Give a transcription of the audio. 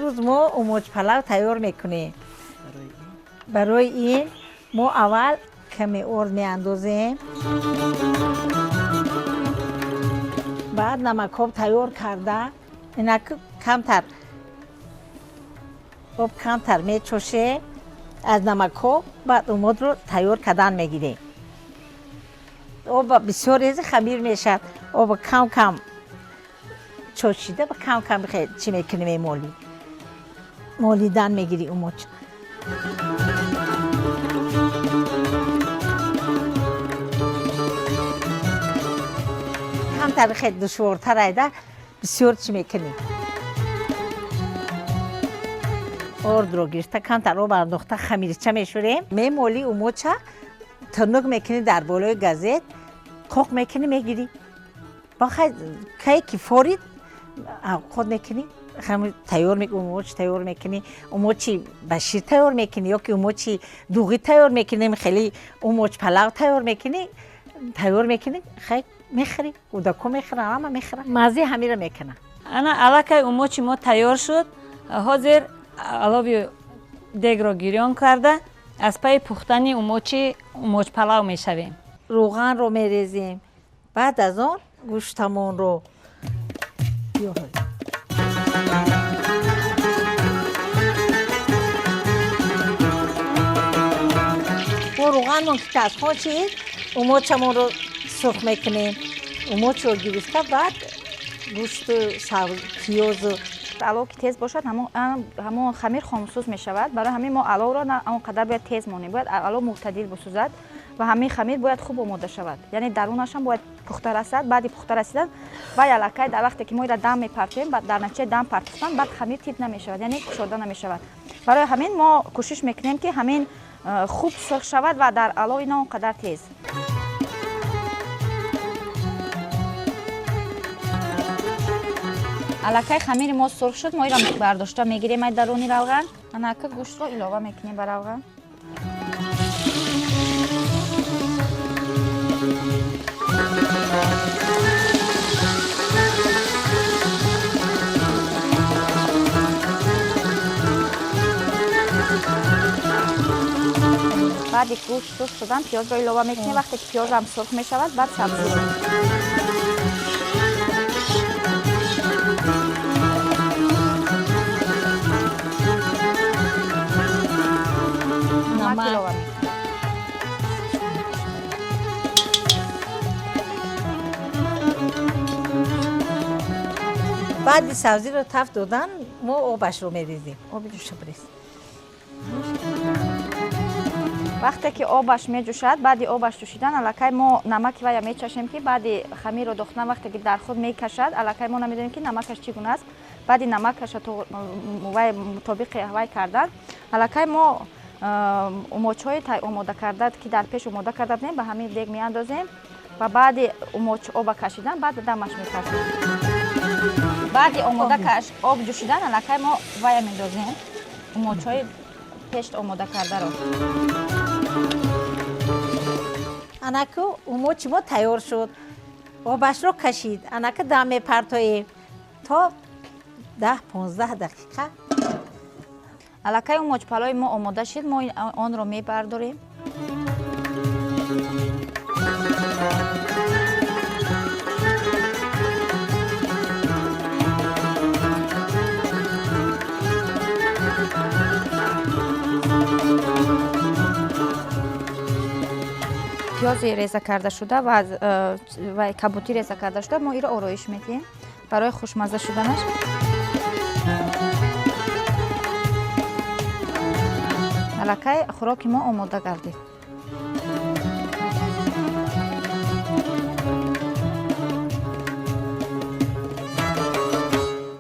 امروز ما اوموچ پلاو تیار میکنیم. برای این ما اول کمی آرد میاندازیم. بعد نمک آب تیار کرده اینا کمتر آب کمتر میچوشه از نمک آب. بعد اومد رو تیار کردن میگیریم. آب بسیار ریز خمیر میشد. آب کم کم چوشیده و کم کم خیلی چی میکنیم مولیدن میگیری اوموچ. کمتر خیلی دشوارتر ایده بسیار چی میکنیم. آرد رو گرفته کمتر آب انداخته خمیرچه میشوریم. میمالی اوموچه تنگ میکنی در بالای گازت کوک میکنی میگیری. بخیر که فورید خود میکنی خمیر تیار میکنی. اوموچ تیار میکنی. اوموچی بشیر تیار میکنی یا که اوموچی دوغی تیار میکنی. خیلی اوموچ پلاو تیار میکنی. خیلی میخری و دکو میخرن اما میخرن مزه همه رو میکنن. انا علاکه اوموچی ما تیار شد. حاضر علاوه دیگ رو گریان کرده از پای پختنی اوموچ پلاو میشویم. روغن رو میریزیم. بعد از آن گوشتمون رو ما روغنمون که از خود چید اوموچمون رو سرخ میکنیم. اوموچ رو گرفته بعد گوشت سبز پیاز علاوه که تیز باشد همون خمیر خاموسوز می شود. برای همین ما علاوه را نه اونقدر باید تیز مونیم. باید علاوه معتدل بسوزد و همین خمیر باید خوب آماده شود. یعنی درونش هم باید پخته رسد. بعد پخته رسیدن و یلکه در وقتی که ما را دم میپرتیم بعد در نتیجه دم پرتیدن بعد خمیر تیت نمی شود. یعنی گشوده نمی شود. برای همین ما کوشش میکنیم که همین خوب سرخ شود و در علاوه نه اونقدر تیز. الکه خمیر ما سرخ شد. ما این را برداشته میگیریم درونی روغن. الکه گوشت رو علاوه میکنیم بر روغن. بعد گوشت سرخ شدن پیاز رو علاوه میکنیم. وقتی که پیاز هم سرخ میشود بعد سبزی رو بعد سبزی رو تفت دادن ما آبش رو میریزیم. آبی جوشه بریز. وقتی که آبش میجوشد بعد آبش جوشیدن الکه ما نمک ویا میچشیم که بعد خمیر رو دختن وقتی که در خود میکشد الکه ما نمیدونیم که نمکش چگونه است. بعد نمکش تو وای مطابق وای کردن الکه ما اوموچای آماده کرده که در پیش آماده کرده بودیم به همین دیگ میاندازیم و بعد اوموچ آب کشیدن بعد دمش میکشیم. بعد آماده کش آب جوشیدن الکه ما وای میندازیم اوموچای پیش آماده کرده رو. انکه اوموچ ما تیار شد. آبش رو کشید. انکه دم میپرتاییم تا 10-15 دقیقه. الکه اوموچ پلوی ما آماده شد. ما آن رو میبرداریم. پیاز ریزه کرده شده و کبوتی ریزه کرده شده ما این را آرایش میدیم برای خوشمزه شدنش. الکه خوراک ما آماده گردید.